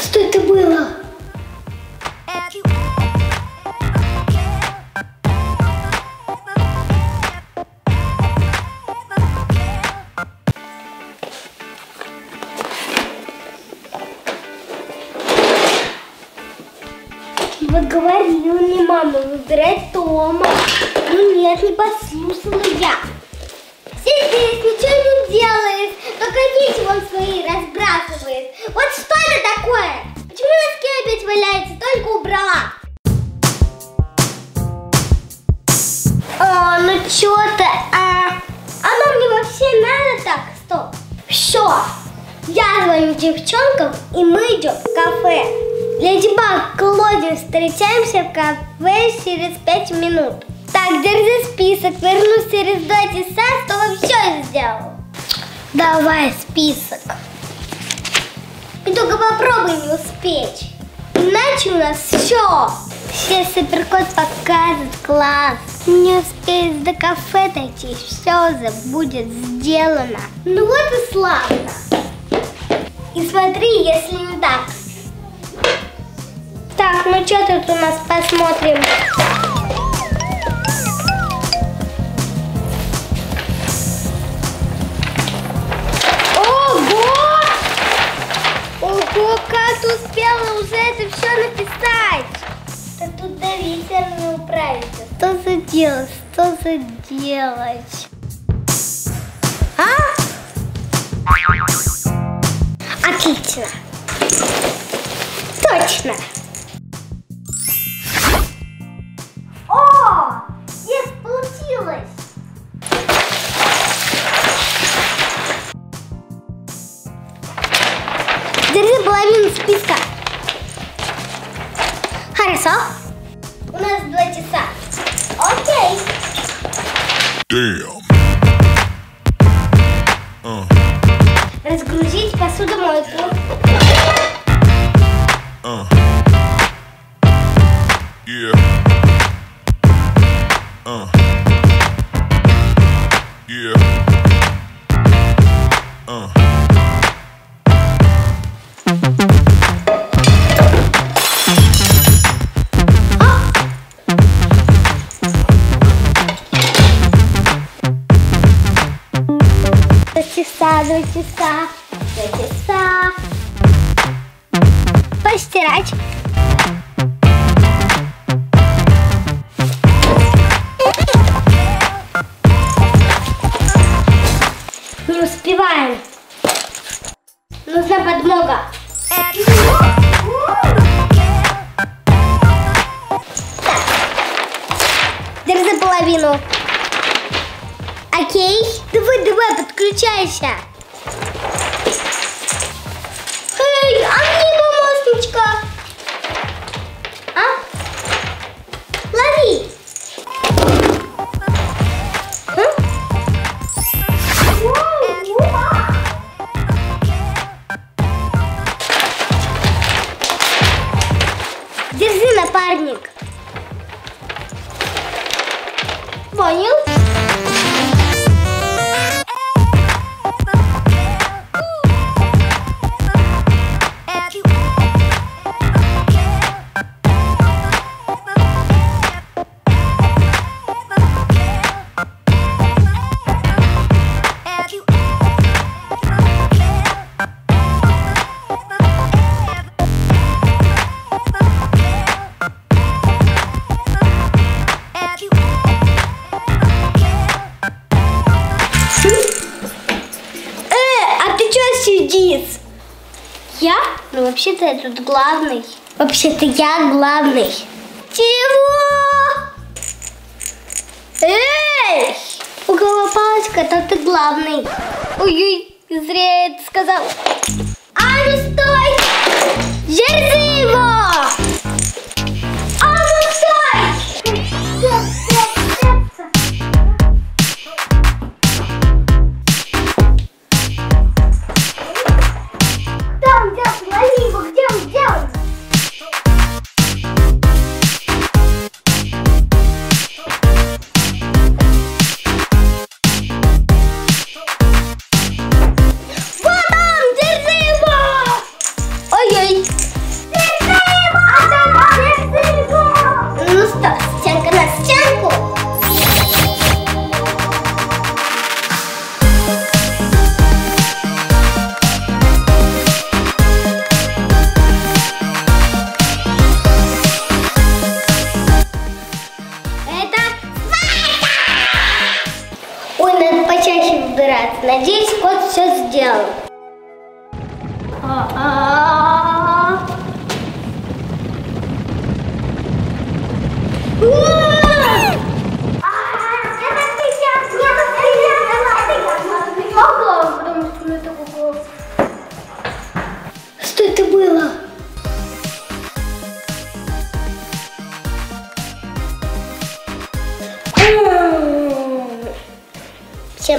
Что это было? Вот говорила мне мама выбирать Тома. Ну нет, не послушала я. Сидит, ничего не делает, только дети вон свои разбрасывает. Вот что это такое? Почему носки опять валяются? Только убрала. Ну что-то, оно мне вообще надо так? Стоп. Все, я звоню девчонкам, и мы идем в кафе. Леди Баг, Клоди, встречаемся в кафе через 5 минут. Так, держи список, вернусь через 2 часа, чтобы все сделал. Давай список. И только попробуй не успеть. Иначе у нас все суперкот покажет класс. Не успеешь до кафе дойти, все будет сделано. Ну вот и славно. И смотри, если не так. Так, ну что тут у нас, посмотрим. Ого, как ты успела уже это все написать? Да тут до вечера не управиться. Что заделать? Что заделать? Отлично. Точно. О, есть, получилось. Держи половину списка. Хорошо. У нас 2 часа. Окей. Damn. Разгрузить посудомойку. Yeah. Yeah. Два часа. Постирать. Не успеваем. Нужна подмога. Так. Держи половину. Окей. Давай, подключайся. Эй, а мне помощничка? Лови. Держи, напарник. Понял? Сидит. Я? Ну вообще-то я тут главный. Вообще-то я главный. Чего? Эй! Уголовая палочка, то ты главный. Ой-ой, зря я это сказал. Ну стой! Держи его! Ну стой!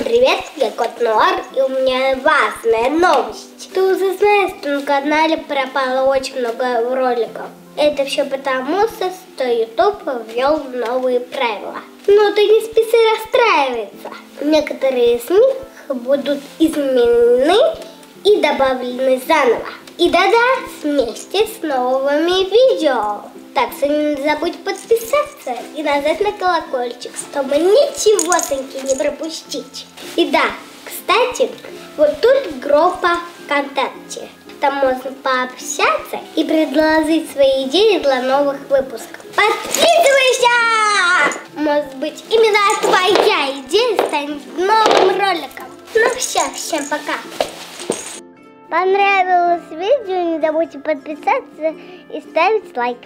привет, я Кот Нуар, и у меня важная новость. Ты уже знаешь, что на канале пропало очень много роликов. Это все потому, что YouTube ввел новые правила. Но ты не спеши расстраиваться. Некоторые из них будут изменены и добавлены заново. И да-да, вместе с новыми видео. Так что не забудь подписаться и нажать на колокольчик, чтобы ничегосеньки не пропустить. И да, кстати, вот тут группа ВКонтакте. Там можно пообщаться и предложить свои идеи для новых выпусков. Подписывайся! Может быть, именно твоя идея станет новым роликом. Ну все, всем пока! Понравилось видео, не забудьте подписаться и ставить лайк.